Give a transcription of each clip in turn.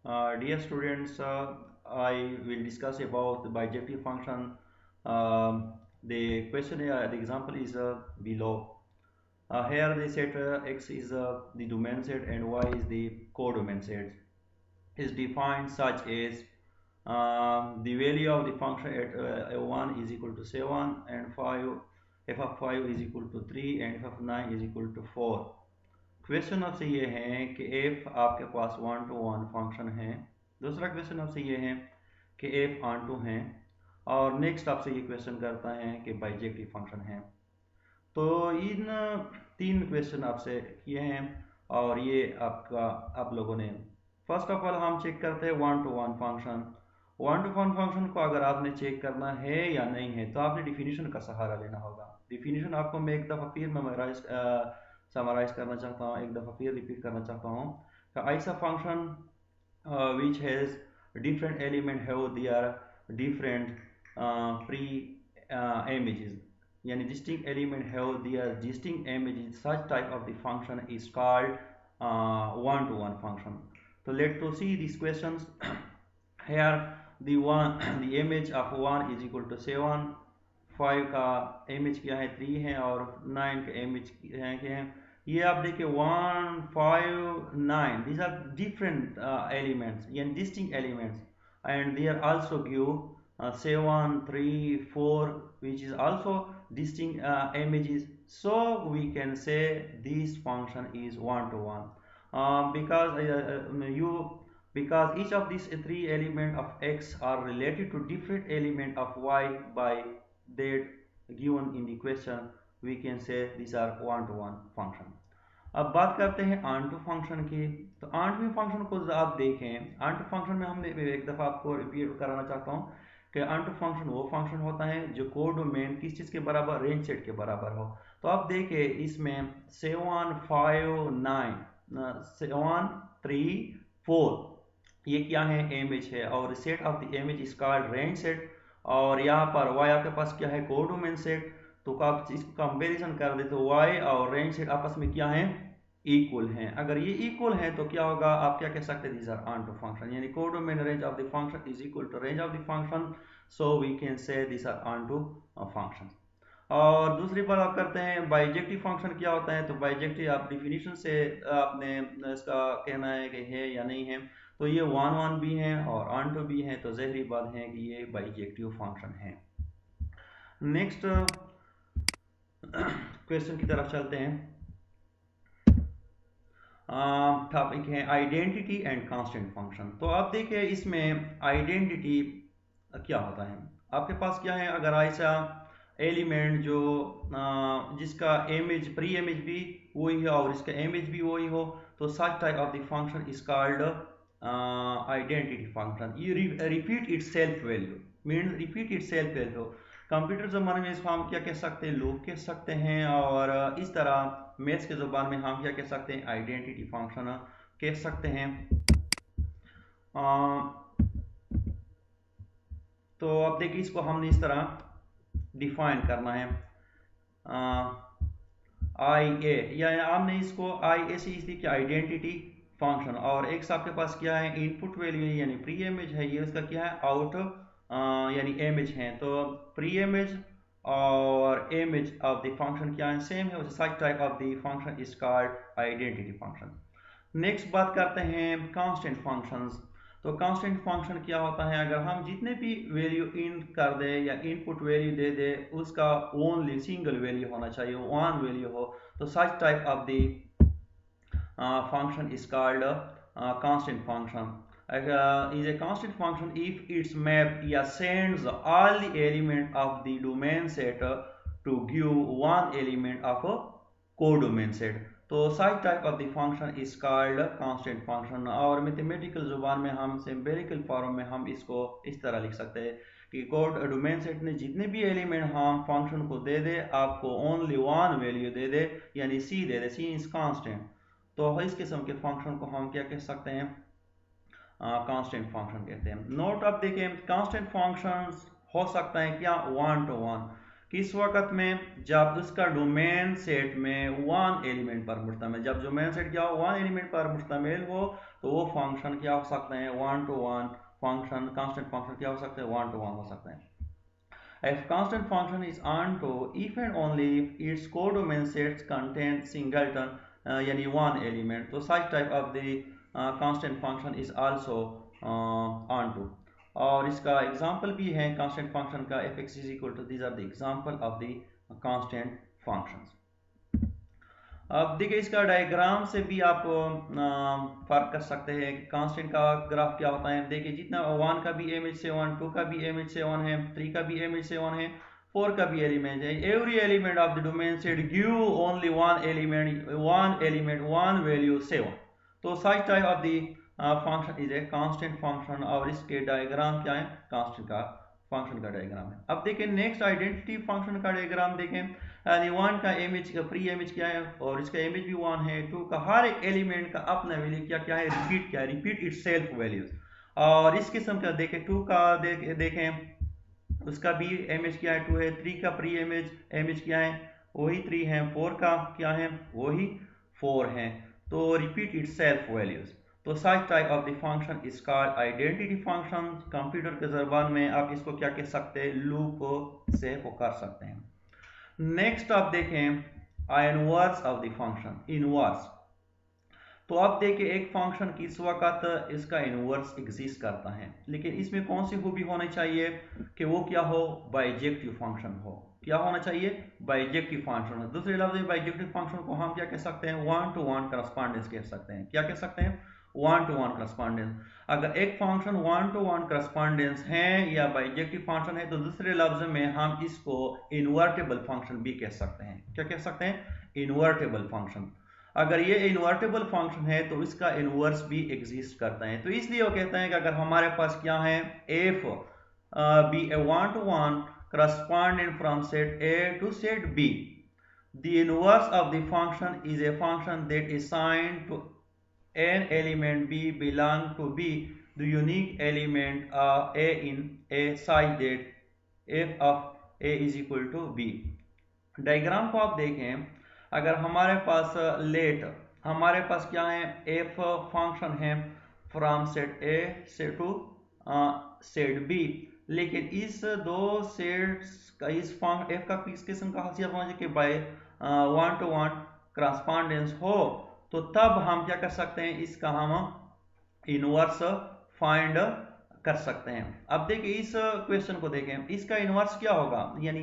Dear students, I will discuss about the bijective function. The question, the example is below. Here they said x is the domain set and y is the codomain set. Is defined such as the value of the function at 1 is equal to 7 and 5, f of 5 is equal to 3 and f of 9 is equal to 4. Question आपसे ये है कि F आपके पास one to one function है। दूसरा question आपसे ये है कि एफ ऑन टू है। और नेक्स्ट आपसे ये क्वेश्चन करता है कि बाइजेक्टिव फंक्शन है। तो इन तीन क्वेश्चन आपसे किए हैं और ये आपका आप लोगों ने फर्स्ट ऑफ ऑल हम चेक करते हैं one to one function. One to one function को अगर आपने चेक करना है या नहीं है तो आपने डिफिनीशन का सहारा लेना होगा। डिफिनीशन आपको मैं एक दफ़ा फिर मेमोराइज समराइज करना चाहता हूँ, एक दफ़ा फिर रिपीट करना चाहता हूँ। ऐसा function which has different element have their different pre images, yani distinct element have their distinct images, such type of the function is called one to one function. So let's to see these questions. Here the one the image of 1 is equal to 7, 5 का image क्या है 3 है और 9 का image क्या है। ये आप देखिए 1 5 9 these are different elements and distinct elements, and they are also give 7 3 4 which is also distinct images. So we can say this function is one to one because each of these three elements of x are related to different element of y by that given in the question. We can say these are one to one function. अब बात करते हैं onto function की। तो onto function को आप देखें, onto function में हमने एक दफ़ा आपको रिपीट कराना चाहता हूँ कि आंटू फंक्शन वो फंक्शन होता है जो कोडोमेन किस चीज़ के बराबर, रेंज सेट के बराबर हो। तो आप देखिए इसमें 7 5 9 7 3 4 ये क्या है, इमेज है और set of the image is called range set. और यहाँ पर y आपके पास क्या है, कोडोमेन सेट। तो आप इसको कंपैरिजन कर दे तो y और रेंज सेट आपस में क्या है, इक्वल हैं। अगर ये इक्वल है तो क्या होगा, आप क्या कह सकते हैं, दीज आर ऑनटू फंक्शन, यानी codomain range of the function is equal to range of the function. So we can say this are onto function. और दूसरी बात आप करते हैं बाइजेक्टिव फंक्शन क्या होता है। तो बाइजेक्टिव आप डिफिनीशन से आपने इसका कहना है कि है या नहीं है। तो ये वन वन भी है और ऑन टू भी है, तो ज़ाहिर बात है कि ये बाइजेक्टिव फंक्शन है। नेक्स्ट क्वेश्चन की तरफ चलते हैं। टॉपिक है आइडेंटिटी एंड कांस्टेंट फंक्शन। तो आप देखिए इसमें आइडेंटिटी क्या होता है। आपके पास क्या है, अगर ऐसा एलिमेंट जो जिसका इमेज प्री इमेज भी वही है और इसका इमेज भी वही हो, तो such type of the function is called identity function. ये repeat itself value mean repeat itself value. Computer ज़माने में इसको हम क्या कह सकते हैं, लूप कह सकते हैं। और इस तरह मैथ्स के ज़बान में हम क्या कह सकते हैं, आइडेंटिटी फंक्शन कह सकते हैं। तो अब देखिए इसको हमने इस तरह डिफाइन करना है। आई ए या हमने इसको आई ए से इसलिए कि आइडेंटिटी फंक्शन, और एक्स आपके पास क्या है, इनपुट वैल्यू यानी प्री इमेज है, ये उसका क्या है, आउट यानी इमेज है। तो प्री इमेज और इमेज ऑफ द फंक्शन क्या है, सेम है। सच type of the function is called identity function. Next बात करते हैं कांस्टेंट फंक्शंस। तो कांस्टेंट फंक्शन क्या होता है, अगर हम जितने भी वैल्यू इन कर दे या इनपुट वैल्यू दे दे उसका ओनली सिंगल वैल्यू होना चाहिए, वन वैल्यू हो, तो such type of the function is called constant function. Is a constant function if its map sends all the element of the domain set to give one element of a codomain set. तो such type of the function is called constant function। और mathematical जुबान में हम symbolical form में हम इसको इस तरह लिख सकते हैं कि कोड डोमेन सेट में जितने भी एलिमेंट हम फंक्शन को दे दे, आपको ओनली वन वैल्यू दे दे, यानी सी दे दे, सी इज कांस्टेंट। तो इस किस्म के फंक्शन को हम क्या कह सकते हैं, कांस्टेंट फंक्शन कहते हैं। नोट अब देखें, कांस्टेंट फंक्शंस हो सकता है क्या, वन टू वन। किस वक्त में, जब उसका डोमेन सेट में वन एलिमेंट पर मुश्तमिल, जब डोमेन सेट क्या हो, वन एलिमेंट पर मुश्तमिल हो, तो वो फंक्शन क्या हो सकते हैं, one to one function, constant function क्या हो सकते हैं, वन टू वन हो सकते हैं। If constant function is onto if and only if its codomain sets contain singleton yani one element, so such type of the constant function is also onto. और इसका example भी है constant function का, F x is equal to, these are the example of the constant functions. अब देखिए इसका diagram से भी आप फर्क कर सकते हैं कि कांस्टेंट का ग्राफ क्या होता है। देखिए जितना 1 का भी इमेज 7, 2 का भी इमेज 7 है, 3 का भी इमेज 7 है, 4 का भी एलिमेंट है। Every element of the domain set give only one element one value 7। तो such type of the function is a constant function, और इसके डायग्राम क्या है, कांस्टेंट का फंक्शन का डायग्राम है। अब देखें नेक्स्ट आइडेंटिटी फंक्शन का डायग्राम देखें। 1 का इमेज का प्री इमेज क्या है, और इसका इमेज भी 1 है। 2 का हर एक एलिमेंट का अपना वैल्यू क्या है, रिपीट क्या है, रिपीट इटसेल्फ वैल्यूज। और इस किस्म का देखें 2 का देखें उसका भी इमेज क्या है, 2 है। 3 का प्री इमेज क्या है, वही 3 है। 4 का क्या है, वही 4 है। तो रिपीट इटसेल्फ वैल्यूज। तो such type of the function is called identity function. Computer के ज़बान में आप इसको क्या कह सकते हैं, लूप से वो कर सकते हैं। नेक्स्ट आप देखें inverse of the function, inverse. तो आप देखिए एक फंक्शन किस वक्त इसका इनवर्स एग्जिस्ट करता है, लेकिन इसमें कौन सी खूबी होनी चाहिए कि वो क्या हो, बाइजेक्टिव फंक्शन हो। क्या होना चाहिए, बाइजेक्टिव फंक्शन हो। दूसरे लफ्ज़ में बाइजेक्टिव फंक्शन को हम क्या कह सकते हैं, वन टू वन करस्पॉन्डेंस कह सकते हैं। क्या कह सकते हैं, वन टू वन करस्पॉन्डेंस। अगर एक function one to one correspondence है या बाइजेक्टिव फंक्शन है, तो दूसरे लफ्ज़ में हम इसको इन्वर्टेबल फंक्शन भी कह सकते हैं। क्या कह सकते हैं, इन्वर्टेबल फंक्शन। अगर ये इन्वर्टेबल फंक्शन है तो इसका इनवर्स भी एग्जिस्ट करता है। तो इसलिए वो कहते हैं कि अगर हमारे पास क्या है, F B A one to one correspondent from set A to set B, the inverse of the function is a function that is assigned to an element b belong to b, the unique element a in a such that f of a is equal to b। Diagram को आप देखें, अगर हमारे पास late हमारे पास क्या है, F function है फ्रॉम सेट ए से टू सेट बी, लेकिन इस दो सेट्स का इस फंक्शन एफ का किस किस्म का खासियत होना चाहिए कि by one to one correspondence हो, तो तब हम क्या कर सकते हैं, इसका हम इनवर्स फाइंड कर सकते हैं। अब देखिए इस क्वेश्चन को देखें, इसका इनवर्स क्या होगा, यानी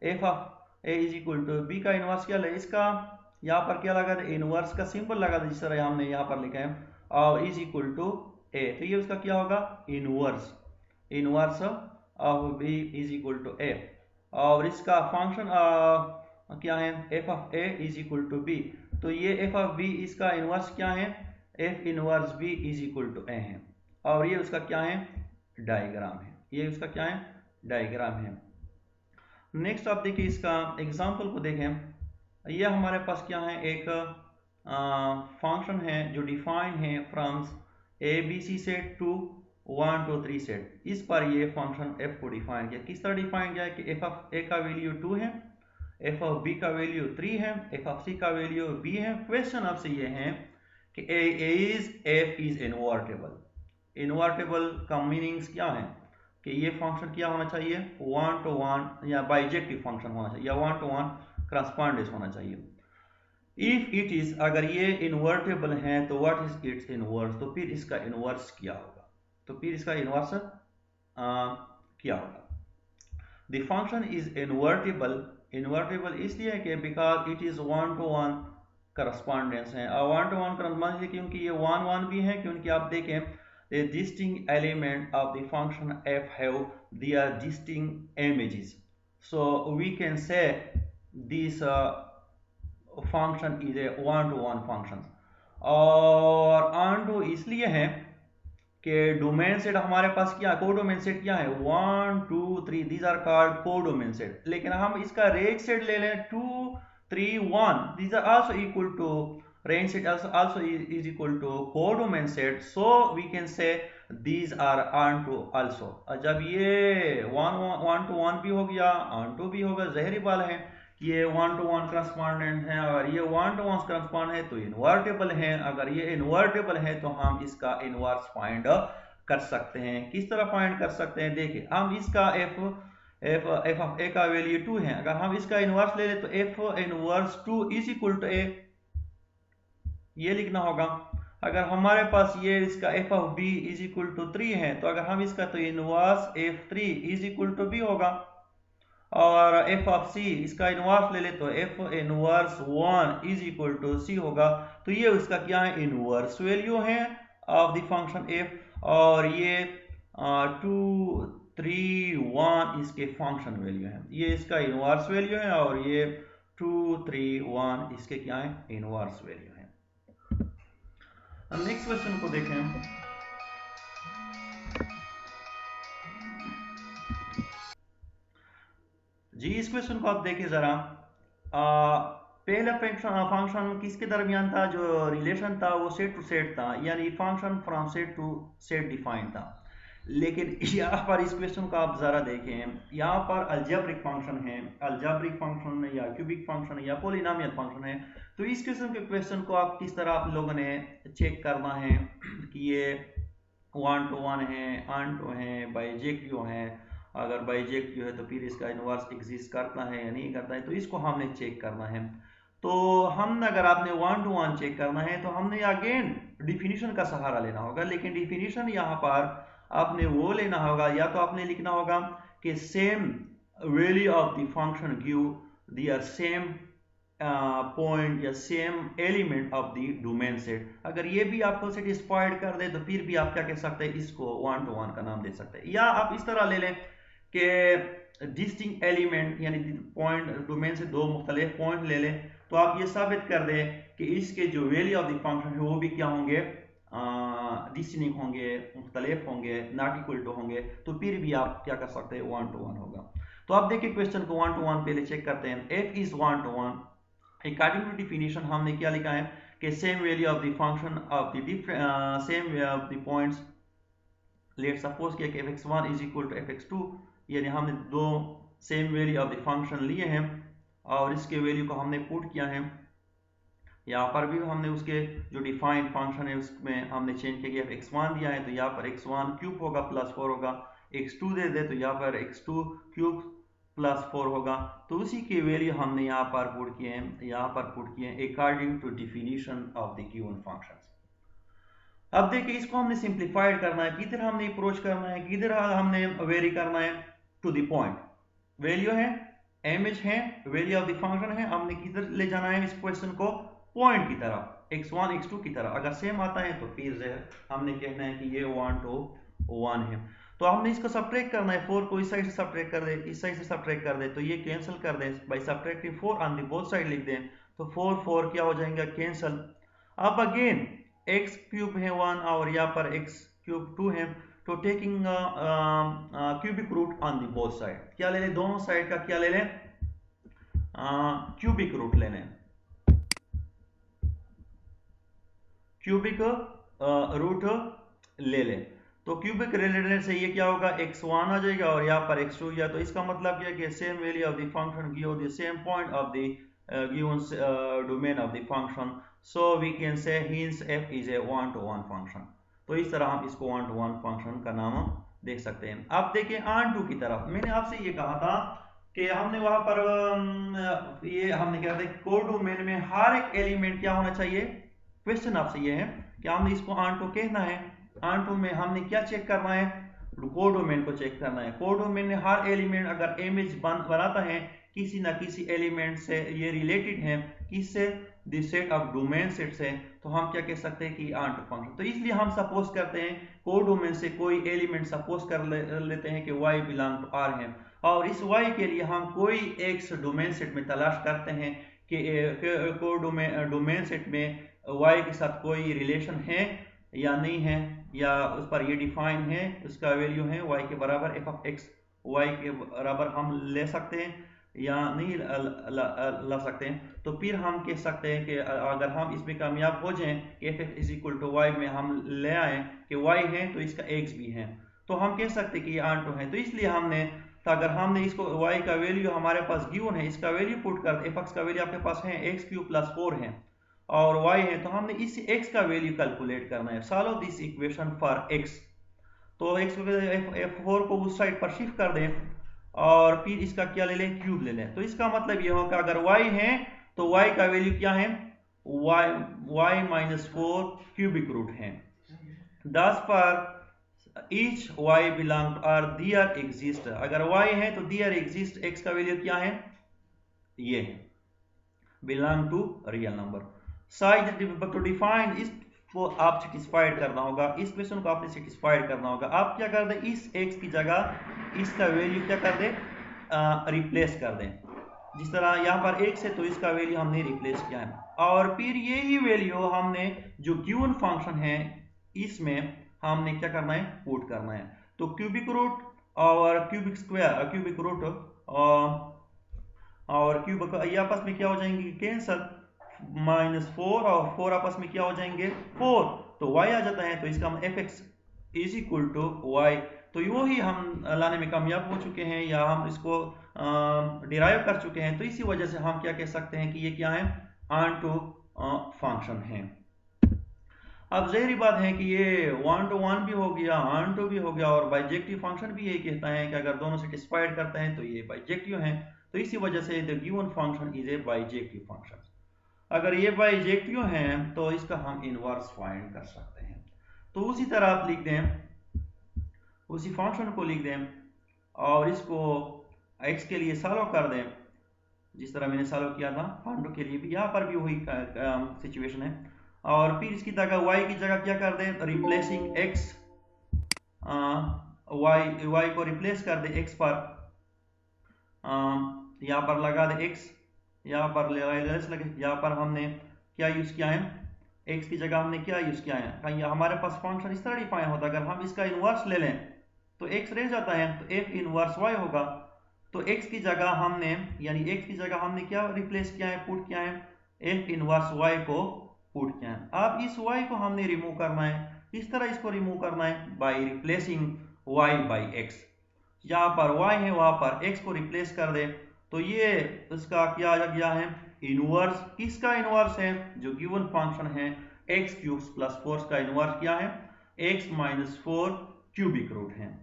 F of A is equal to B का इनवर्स क्या है, इसका यहाँ पर क्या लगा था, इनवर्स का सिंबल लगा था, जिस तरह हमने यहाँ पर लिखा है, और इज इक्वल टू ए, तो ये उसका क्या होगा, inverse of B is equal to A. और इसका फंक्शन क्या है, f of A is equal to B, तो ये एफ ऑफ बी इसका इनवर्स क्या है, f inverse B is equal to A है। और ये उसका क्या है, डायग्राम है, ये उसका क्या है, डायग्राम है। नेक्स्ट आप देखिए इसका एग्जांपल को देखें। ये हमारे पास क्या है, एक फंक्शन है जो डिफाइन है from A B C set to 1 2 3 set. इस पर ये फंक्शन एफ को डिफाइन किया। किस तरह डिफाइन किया है कि एफ ऑफ ए का वैल्यू 2 है, एफ ऑफ बी का वैल्यू 3 है, एफ ऑफ सी का वैल्यू बी है। क्वेश्चन आपसे ये है कि एफ इज इनवर्टेबल। इनवर्टेबल का मीनिंग्स क्या है कि ये फंक्शन क्या होना चाहिए, 1 टू 1 या बाइजेक्टिव फंक्शन होना चाहिए, या 1 टू 1 करस्पॉन्डेंस होना चाहिए। इफ इट इज, अगर ये इनवर्टेबल है तो व्हाट इज इट्स इनवर्स, तो फिर इसका इनवर्स क्या होगा, तो फिर इसका इनवर्स क्या होगा। द फंक्शन इज इनवर्टेबल इसलिए है कि because it is 1 to 1 correspondence है, और 1 टू 1 करस्पॉन्डेंस क्योंकि ये 1 1 भी है, क्योंकि आप देखें the distinct element of the function f have their distinct images, so we can say this function is a 1 to 1 function। और onto इसलिए है कि डोमेन सेट हमारे पास क्या, कोडोमेन सेट क्या है, 1 2 3, these are called codomain set. लेकिन हम इसका रेंज सेट ले लें 2 3 1, these are also equal to range set also is equal to codomain set, so we can say these are onto also. जब ये 1 to 1 भी हो गया, onto भी होगा, ज़ाहिर बात है कि ये 1 to 1 करस्पॉन्डेंट है और ये 1 to 1 करस्पॉन्ड है तो इन्वर्टेबल है। अगर ये इन्वर्टेबल है तो हम इसका इनवर्स फाइंड कर सकते हैं। किस तरह फाइंड कर सकते हैं? देखिए, हम इसका f ऑफ a का वैल्यू 2 है, अगर हम इसका इनवर्स ले लें तो f inverse 2 is equal to a, ये लिखना होगा। अगर हमारे पास ये इसका f of b is equal to 3 है तो अगर हम इसका तो inverse f3 is equal to b होगा। और f ऑफ c इसका इनवर्स ले ले तो f inverse 1 is equal to c होगा। तो ये उसका क्या है? इनवर्स वैल्यू है ऑफ द फंक्शन f, और ये 2 3 1 इसके फंक्शन वैल्यू है। ये इसका इनवर्स वैल्यू है और ये 2 3 1 इसके क्या है? इनवर्स वैल्यू है। अब नेक्स्ट क्वेश्चन को देखें। जी, इस क्वेश्चन को आप देखें जरा। पहला फंक्शन किसके दरमियान था? जो रिलेशन था वो सेट टू सेट था, यानी function from set to set defined था। लेकिन यहाँ पर इस क्वेश्चन को आप जरा देखें, यहाँ पर अलजेब्रिक फंक्शन है, अलजेब्रिक फंक्शन या क्यूबिक फंक्शन या पॉलिनोमियल फंक्शन है। तो इस किस्म के क्वेश्चन को आप किस तरह आप लोगों ने चेक करना है कि ये 1 to 1 है, onto है, बाइजेक्टिव है। अगर बाइजेक्टिव है तो फिर इसका इनवर्स एग्जिस्ट करता है या नहीं करता है, तो इसको हमने चेक करना है। तो हम अगर आपने 1 to 1 चेक करना है तो हमने अगेन डिफिनीशन का सहारा लेना होगा। लेकिन डिफिनीशन यहाँ पर आपने वो लेना होगा, या तो आपने लिखना होगा कि same value of the function give their same point या same element of the domain set. अगर ये भी आपको सेटिस्फाइड कर दे तो फिर भी आप क्या कह सकते हैं? इसको 1 to 1 का नाम दे सकते हैं। या आप इस तरह ले लें कि डिस्टिंक्ट एलिमेंट यानी पॉइंट डोमेन से दो मुख्तलिफ पॉइंट ले लें, तो आप ये साबित कर दें कि इसके जो वैल्यू ऑफ द फंक्शन है वो भी क्या होंगे? डिस्टिंक्ट होंगे, मुख्तलिफ होंगे, नॉट इक्वल टू होंगे। तो फिर भी आप क्या कर सकते हैं? 1 to 1 होगा। तो आप देखिए क्वेश्चन को 1 to 1 पहले चेक करते हैं। f is 1 to 1 according to definition हमने क्या लिखा है कि same value of the function of the different same value of the points. Let suppose किया कि fx1 is equal to fx2, यानी हमने दो same value of the function लिए हैं और इसके वैल्यू को हमने पुट किया है। यहाँ पर भी हमने उसके जो डिफाइंड फंक्शन है उसमें हमने चेंज किया कि x1 दिया है तो यहाँ पर x1 क्यूब होगा प्लस 4 होगा, x2 दे दे तो यहाँ पर x2 क्यूब प्लस 4 होगा। तो उसी की वैल्यू हमने यहाँ पर पुट किए हैं, यहाँ पर पुट किए हैं according to definition of the given functions. अब देखिए इसको हमने सिंप्लीफाइड करना है, किधर हमने अप्रोच करना है, किधर हमने वेरी करना है? To the point. वैल्यू है, इमेज है, वैल्यू ऑफ द फंक्शन है, हमने किधर ले जाना है इस क्वेश्चन को? पॉइंट की तरफ, x1 x2 की तरफ। अगर सेम आता है तो फिर हमने कहना है कि ये 1 to 1 है। तो हमने इसको सब्ट्रैक्ट करना है, 4 को इस साइड से सब्ट्रैक्ट कर दे, इस साइड से सब्ट्रैक्ट कर दे, तो ये कैंसिल कर दें by subtracting 4 on the both side लिख दें, तो 4 4 क्या हो जाएगा? कैंसिल। अब अगेन x क्यूब है 1 और यहाँ पर x क्यूब 2 है, तो taking cubic root on the both side, क्या ले लें? दोनों साइड का क्या ले लें? क्यूबिक रूट ले लें, क्यूबिक रूट ले लें। तो क्यूबिक रिलेटेड से ये क्या होगा? x1 आ जाएगा और यहाँ पर x2 गया। तो इसका मतलब क्या है कि same value of the function give the same point of the given domain of the function, so we can say hence f is a 1 to 1 function. तो इस तरह हम इसको 1 to 1 फंक्शन का नाम देख सकते हैं। अब देखिए onto की तरफ, मैंने आपसे ये कहा था कि हमने वहां पर ये हमने क्या था, कोडोमेन में हर एक एलिमेंट क्या होना चाहिए? क्वेश्चन आपसे ये है कि हमने इसको onto कहना है। onto में हमने क्या चेक करना है? कोडोमेन को चेक करना है। कोडोमेन में हर एलिमेंट अगर इमेज बनाता है किसी ना किसी एलिमेंट से, ये रिलेटेड है किससे? The set of domain set से, तो हम क्या कह सकते हैं कि onto फंक्शन। तो इसलिए हम सपोज करते हैं कोडोमेन से कोई एलिमेंट सपोज कर लेते हैं कि y बिलोंग टू R है, और इस y के लिए हम कोई एक डोमेन सेट में तलाश करते हैं कि डोमेन सेट में y के साथ कोई रिलेशन है या नहीं है, या उस पर ये डिफाइन है, उसका वैल्यू है y के बराबर f ऑफ x, y के बराबर हम ले सकते हैं। या नहीं ला सकते हैं, तो फिर हम कह सकते हैं कि अगर हम इसमें कामयाब हो जाएं कि f x is equal to y में हम ले आए कि वाई है तो इसका एक्स भी है, तो हम कह सकते हैं कि ये ऑन टू है। तो इसलिए हमने, तो अगर हमने इसको y का वैल्यू हमारे पास गिवन है, इसका वैल्यू पुट कर, एफ एक्स का वैल्यू आपके पास है एक्स क्यूब प्लस 4 है और y है, तो हमने इस x का वैल्यू कैलकुलेट करना है। Solve this equation for x। तो x f4 को उस साइड पर शिफ्ट कर दें और फिर इसका क्या ले लें, क्यूब ले लें। तो इसका मतलब ये होगा अगर y है तो y का वैल्यू क्या है, y माइनस 4 क्यूबिक रूट है। 10 पर each y belong और there exist, अगर y है तो there exist x का वैल्यू क्या है, ये है belong to real number. Size to define, इसको आप सेटिस्फाइड करना होगा, इस क्वेश्चन को आपने सेटिस्फाइड करना होगा। आप क्या कर दें, इस x की जगह इसका वैल्यू क्या कर दें, रिप्लेस कर दें। जिस तरह यहाँ पर x है तो इसका वैल्यू हमने रिप्लेस किया है और फिर यही वैल्यू हमने जो गिवन फंक्शन है इसमें हमने क्या करना है, पुट करना है। तो क्यूबिक रूट और क्यूबिक स्क्वायर, क्यूबिक रूट और क्यूब ये आपस में क्या हो जाएंगे, कैंसल, -4 और 4 आपस में क्या हो जाएंगे, 4, तो y आ जाता है। तो इसका हम f x is equal to y, तो यो ही हम लाने में कामयाब हो चुके हैं या हम इसको डिराइव कर चुके हैं। तो इसी वजह से हम क्या कह सकते हैं कि ये क्या है, ऑन टू फंक्शन है। अब ज़ाहिर बात है कि ये 1 to 1 भी हो गया, ऑन टू भी हो गया और बाइजेक्टिव फंक्शन भी यही कहता है कि अगर दोनों सेटिस्फाइड करते हैं तो ये बाइजेक्टिव है। तो इसी वजह से the given function is A bijective function. अगर ये बाइजेक्टिव है तो इसका हम इनवर्स फाइंड कर सकते हैं। तो उसी तरह आप लिख दें, उसी फंक्शन को लिख दें और इसको x के लिए सॉल्व कर दें जिस तरह मैंने सॉल्व किया था ऑन टू के लिए भी, यहाँ पर भी वही सिचुएशन है। और फिर इसकी जगह y की जगह क्या कर दें, रिप्लेसिंग x, y को रिप्लेस कर दे x पर, यहाँ पर लगा दे x, यहाँ पर लगे, यहाँ पर हमने क्या यूज किया है, x की जगह हमने क्या यूज किया है, कहीं हमारे पास फंक्शन इस तरह डिफाइन होता है, अगर हम इसका इनवर्स ले लें तो x रह जाता है, तो f इनवर्स y होगा। तो x की जगह हमने, यानी x की जगह हमने क्या रिप्लेस किया है, पुट किया है, f इनवर्स y को पुट किया है। अब इस y को हमने रिमूव करना है, इस तरह इसको रिमूव करना है by replacing y by x। यहाँ पर y है वहां पर x को रिप्लेस कर दे, तो ये इसका क्या आ गया है, इनवर्स। किसका इनवर्स है, जो गिवन फंक्शन है x क्यूब प्लस 4 का इनवर्स क्या है, x माइनस 4 क्यूबिक रूट है।